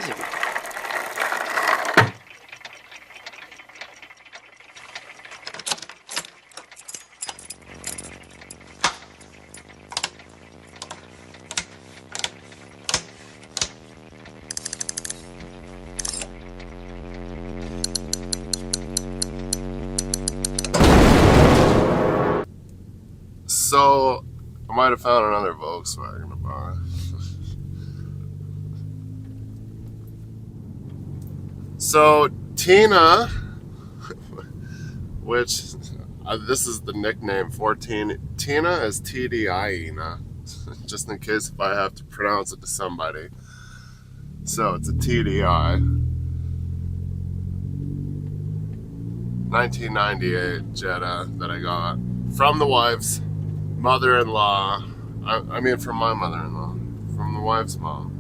crazy. So, I might have found another Volkswagen to buy. So, Tina, which this is the nickname for Tina. Tina is TDI Jetta, just in case if I have to pronounce it to somebody. So, it's a TDI. 1998 Jetta that I got from the wife's mother-in-law. I mean, from my mother-in-law, from the wife's mom.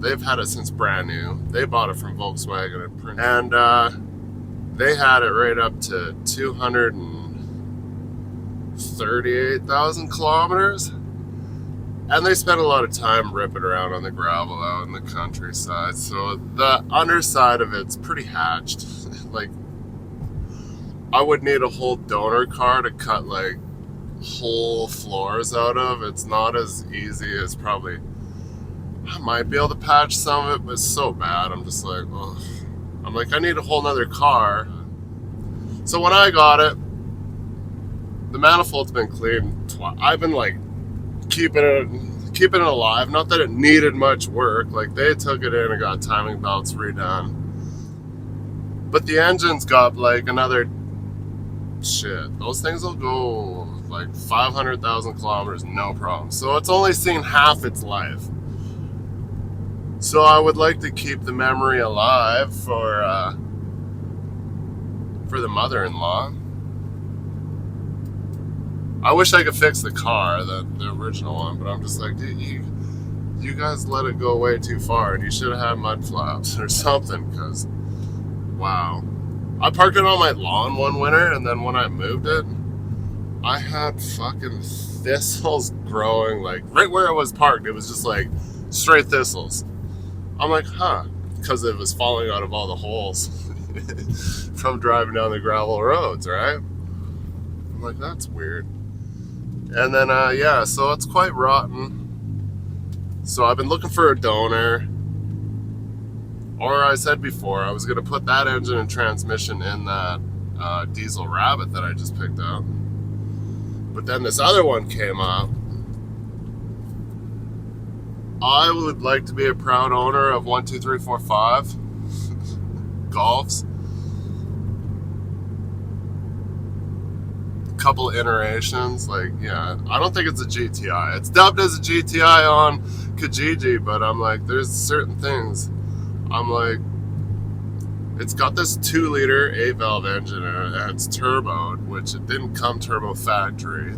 They've had it since brand new. They bought it from Volkswagen in Princeton. And they had it right up to 238,000 kilometers. And they spent a lot of time ripping around on the gravel out in the countryside. So the underside of it's pretty hatched. Like, I would need a whole donor car to cut like whole floors out of. It's not as easy as probably I might be able to patch some of it, but it's so bad. I'm just like, oh. I'm like, I need a whole nother car. So when I got it, the manifold's been cleaned twice. I've been like keeping it alive. Not that it needed much work. Like, they took it in and got timing belts redone. But the engine's got like another shit. Those things will go like 500,000 kilometers, no problem. So it's only seen half its life. So I would like to keep the memory alive for the mother-in-law. I wish I could fix the car, the original one, but I'm just like, dude, you guys let it go way too far, and you should have had mud flaps or something, because, wow. I parked it on my lawn one winter, and then when I moved it, I had fucking thistles growing, like, right where it was parked. It was just like straight thistles. I'm like, huh, because it was falling out of all the holes from driving down the gravel roads, right? I'm like, that's weird. And then, yeah, so it's quite rotten. So I've been looking for a donor. Or I said before, I was going to put that engine and transmission in that diesel Rabbit that I just picked up. But then this other one came up. I would like to be a proud owner of 1, 2, 3, 4, 5 Golfs. Couple iterations, like, yeah, I don't think it's a GTI. It's dubbed as a GTI on Kijiji, but I'm like, there's certain things. I'm like, it's got this 2-liter 8-valve engine in it, and it's turboed, which it didn't come turbo factory.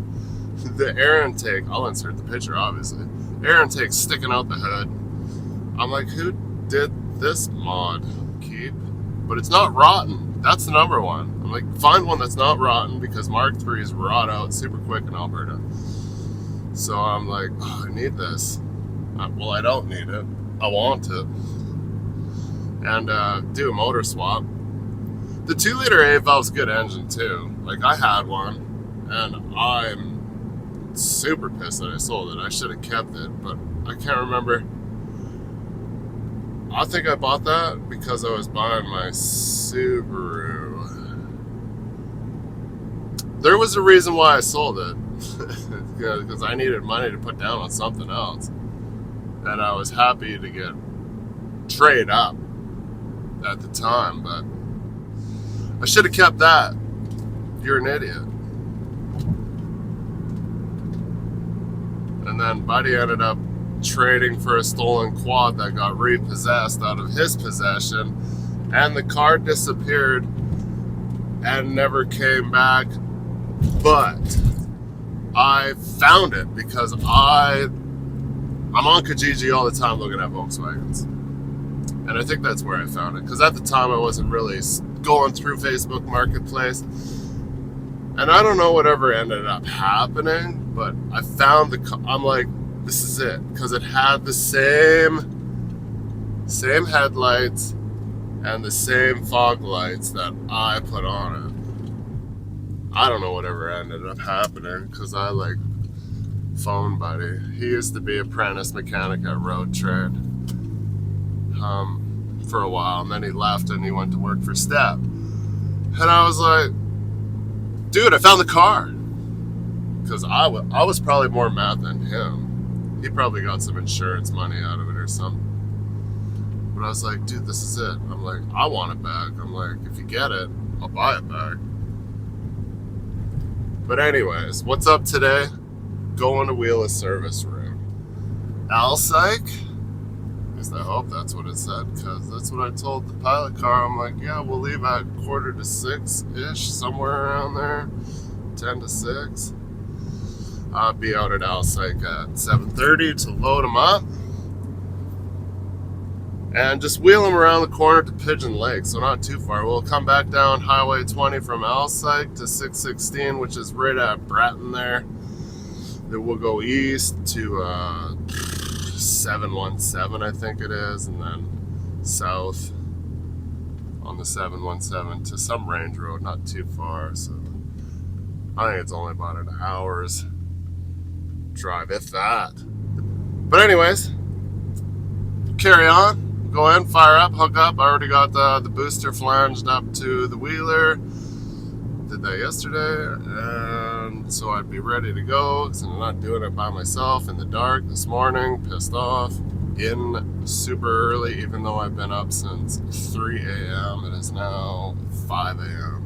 The air intake, I'll insert the picture, obviously. Air intake sticking out the hood. I'm like, who did this mod? Keep, but it's not rotten. That's the number one. I'm like, find one that's not rotten, because Mark III's rot out super quick in Alberta. So I'm like, oh, I need this. Well, I don't need it. I want it. And do a motor swap. The 2-liter 8-valve's a good engine too. Like, I had one, and I'm super pissed that I sold it. I should have kept it, but I can't remember. I think I bought that because I was buying my Subaru. There was a reason why I sold it. Because I needed money to put down on something else. And I was happy to get trade up at the time, but I should have kept that. You're an idiot. And then Buddy ended up trading for a stolen quad that got repossessed out of his possession, and the car disappeared and never came back. But I found it because I'm on Kijiji all the time looking at Volkswagens. And I think that's where I found it. Because at the time I wasn't really going through Facebook Marketplace. And I don't know whatever ended up happening, but I found I'm like, this is it. Because it had the same same headlights, and the same fog lights that I put on it. I don't know whatever ended up happening because I phone buddy. He used to be apprentice mechanic at Road Trade for a while, and then he left and he went to work for Step. And I was like, dude, I found the car. Because I was probably more mad than him. He probably got some insurance money out of it or something. But I was like, dude, this is it. I'm like, I want it back. I'm like, if you get it, I'll buy it back. But anyways, what's up today? Going to wheel a service room. Alpsych? At least I hope that's what it said, because that's what I told the pilot car. I'm like, yeah, we'll leave at 5:45-ish, somewhere around there. 10 to 6. I'll be out at Alpsych at 7:30 to load them up. And just wheel them around the corner to Pigeon Lake, so not too far. We'll come back down Highway 20 from Alpsych to 616, which is right at Bratton there. Then we'll go east to 717, I think it is, and then south on the 717 to some range road, not too far. So I think it's only about an hour's drive, if that. But anyways, carry on. Go in, fire up, hook up. I already got the booster flanged up to the wheeler. Did that yesterday, and so I'd be ready to go because I'm not doing it by myself in the dark this morning. Pissed off. In super early, even though I've been up since 3 a.m. It is now 5 a.m.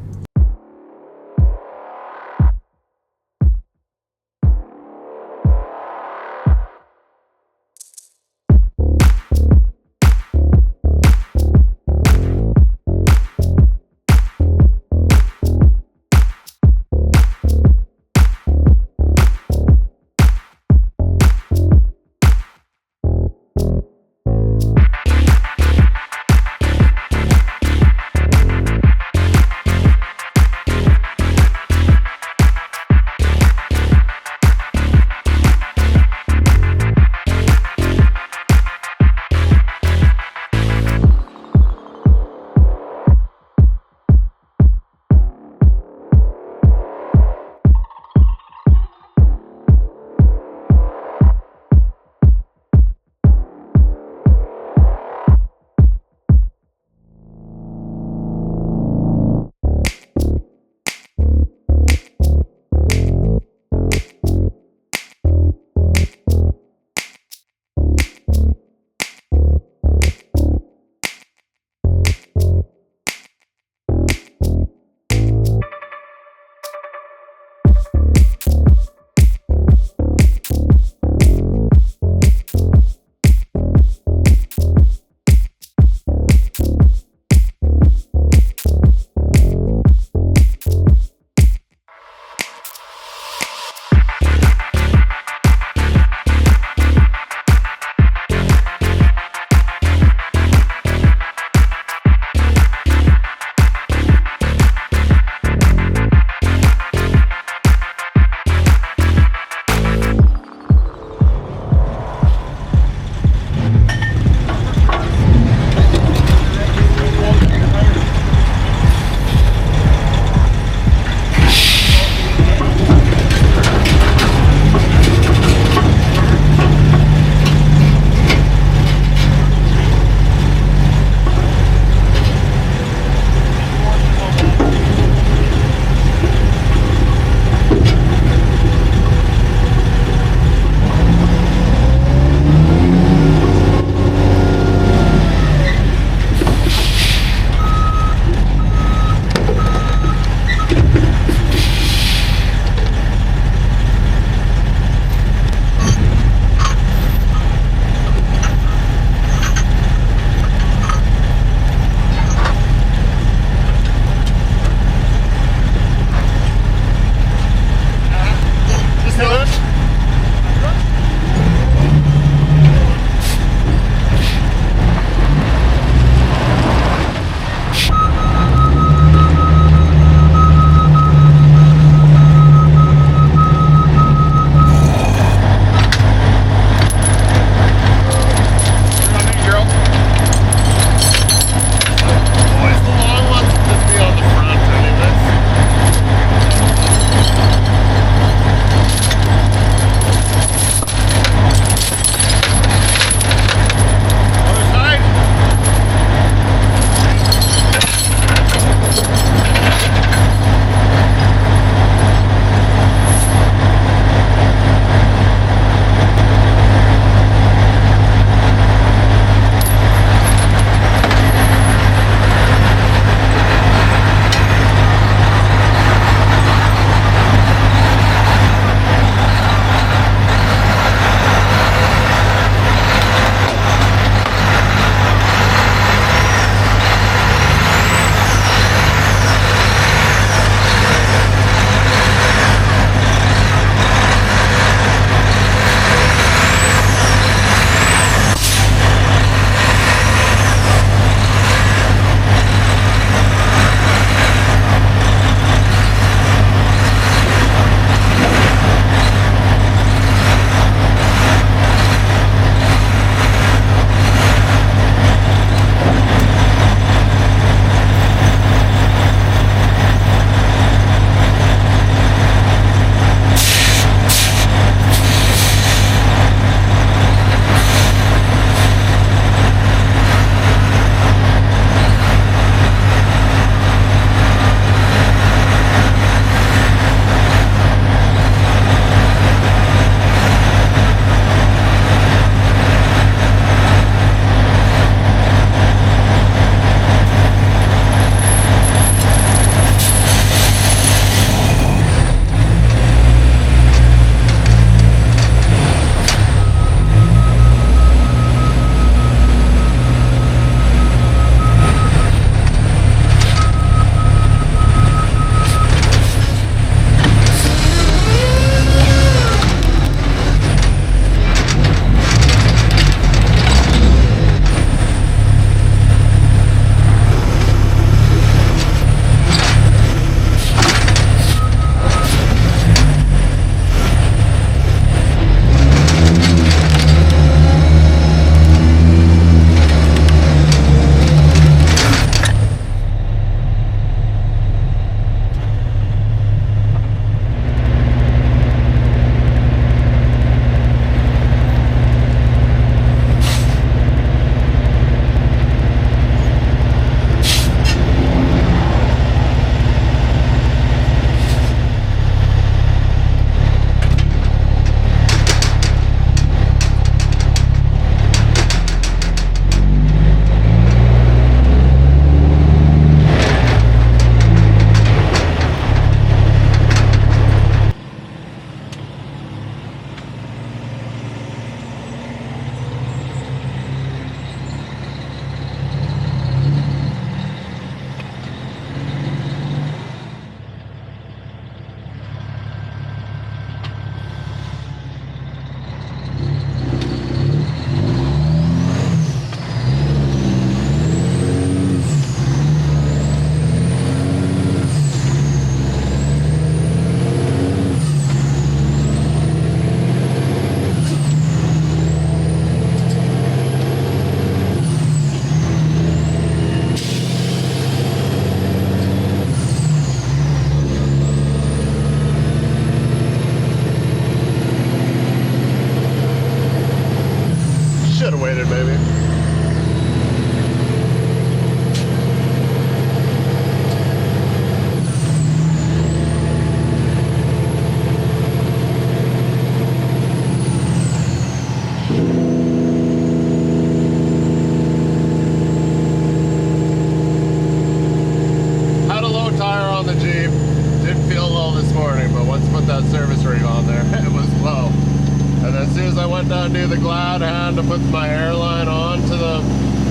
undo the glad hand to put my airline onto the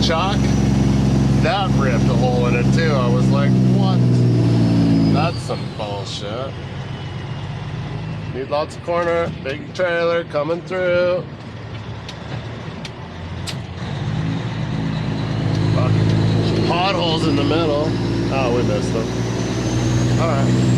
chuck, that ripped a hole in it too. I was like, what? That's some bullshit. Need lots of corner, big trailer coming through. Fuck. Potholes in the middle. Oh, we missed them. Alright.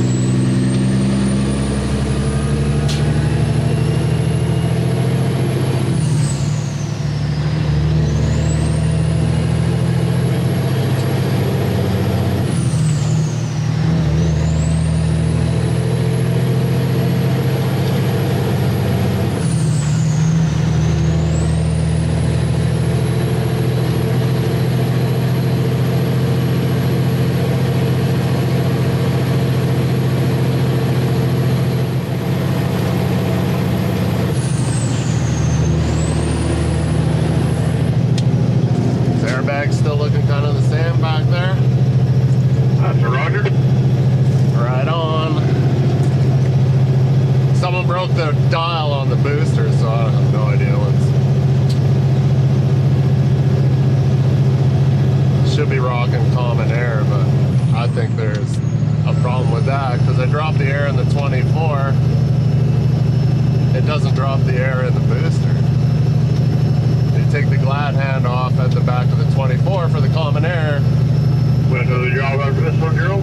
Still looking kind of the same back there. That's a Roger. Right on. Someone broke the dial on the booster, so I have no idea what's. Should be rocking common air, but I think there's a problem with that because I dropped the air in the 24. It doesn't drop the air in the booster. Take the glad hand off at the back of the 24 for the common air. Want another job after this one, Gerald?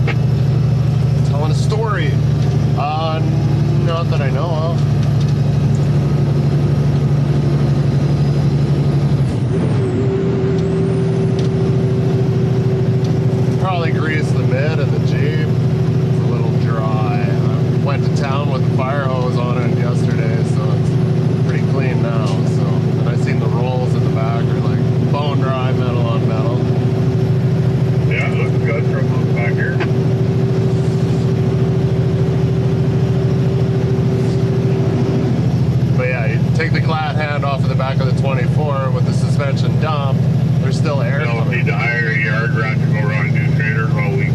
Telling a story. Not that I know of. Probably grease the mid of the Jeep. It's a little dry. I went to town with the fire hose on it yesterday, so it's pretty clean now. So, and I seen the rolls in the back are like bone dry, metal on metal. Yeah, it looks good from back here. But yeah, you take the glad hand off of the back of the 24 with the suspension dump, there's still air. You don't need to hire a yard rat to go around and do trailers all week.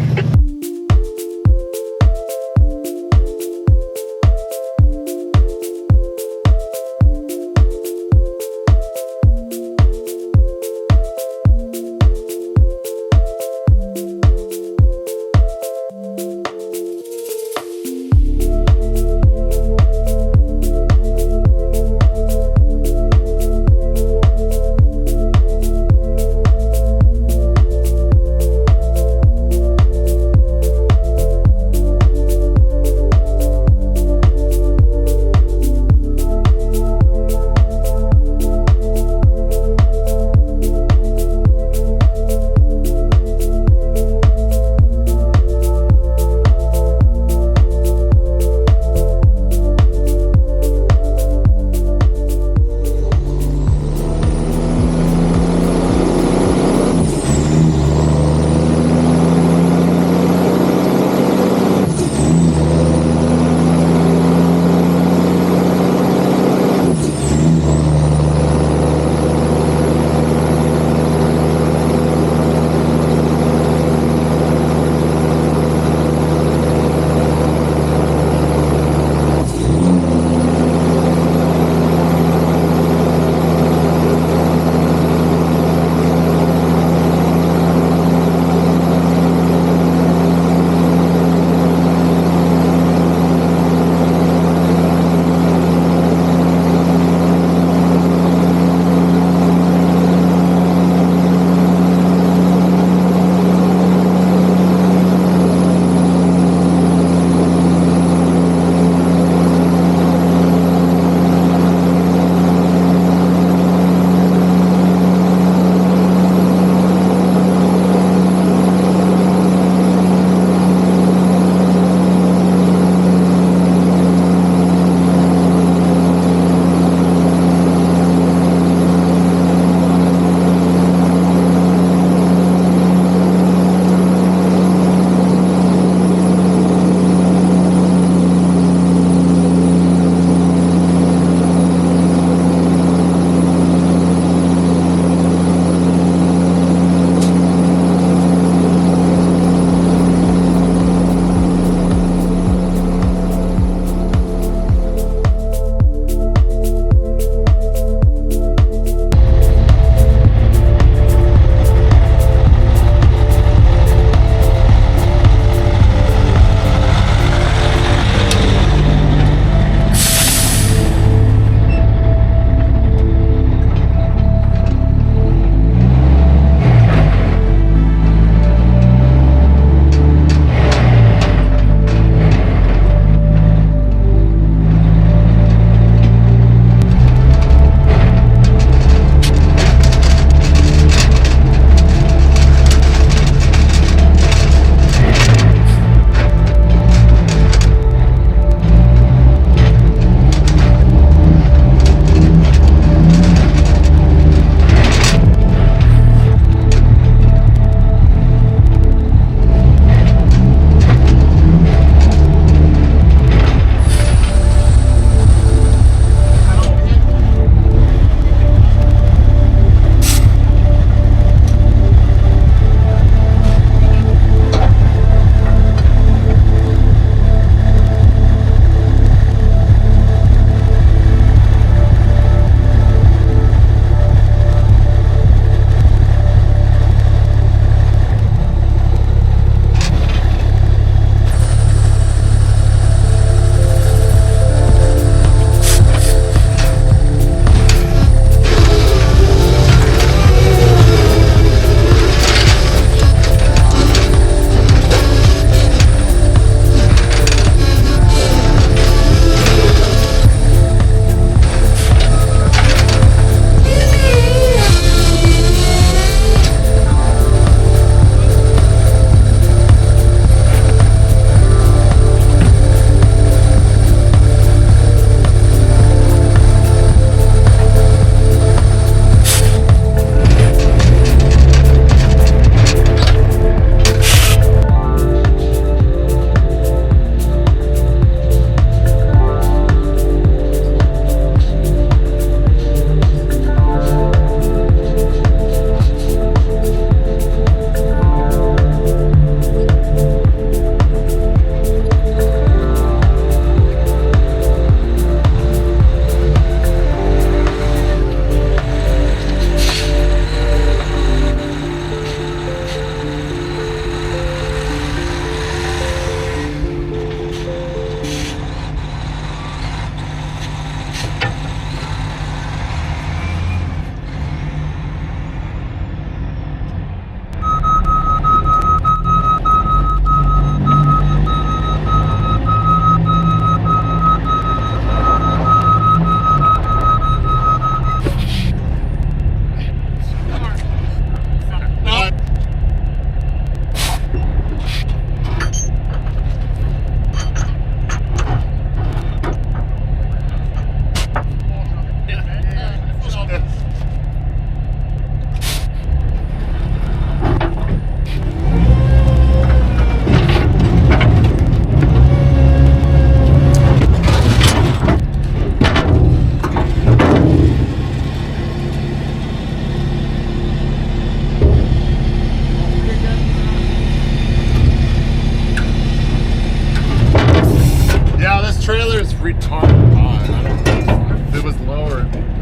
retarded high. I don't know. If it was lower, it'd be better.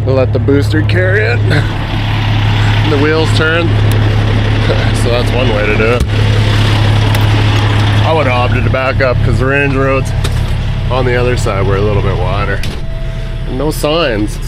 Let the booster carry it. The wheels turn. So that's one way to do it. I would have opted to back up because the range roads on the other side were a little bit wider. And no signs.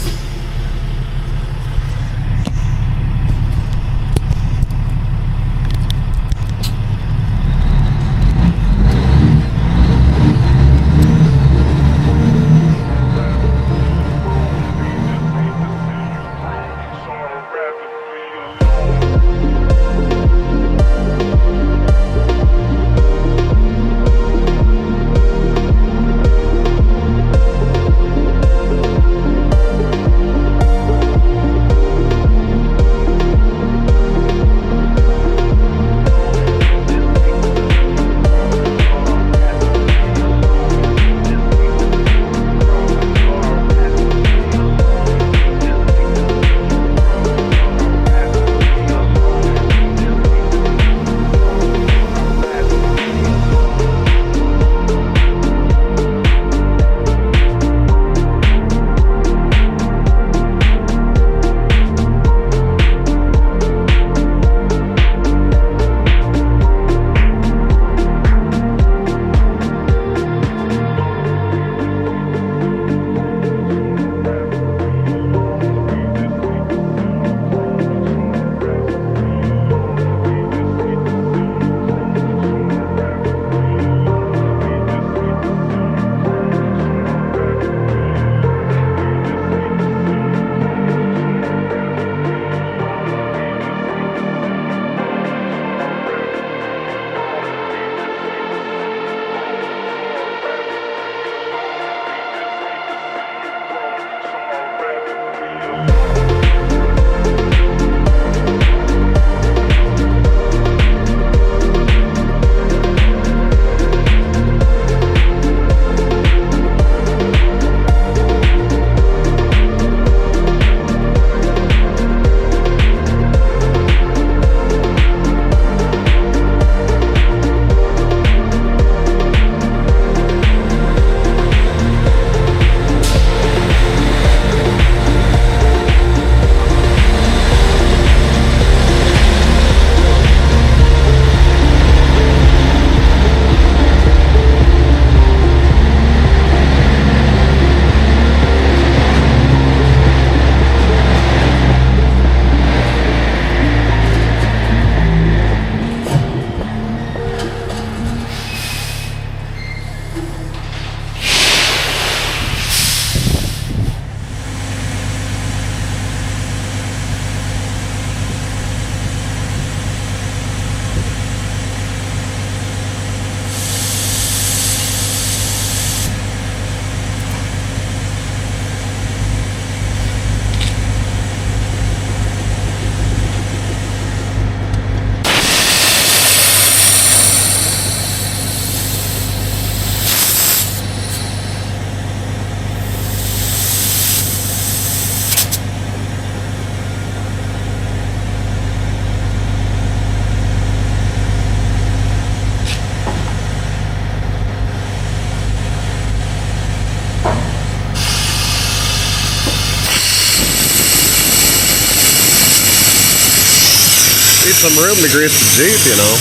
Need some room to grease the Jeep, you know.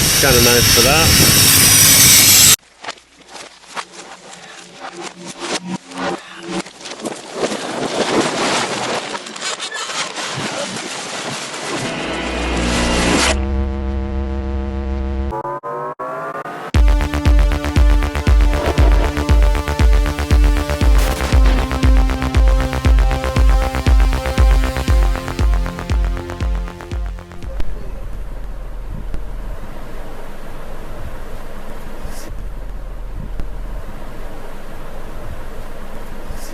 It's kind of nice for that.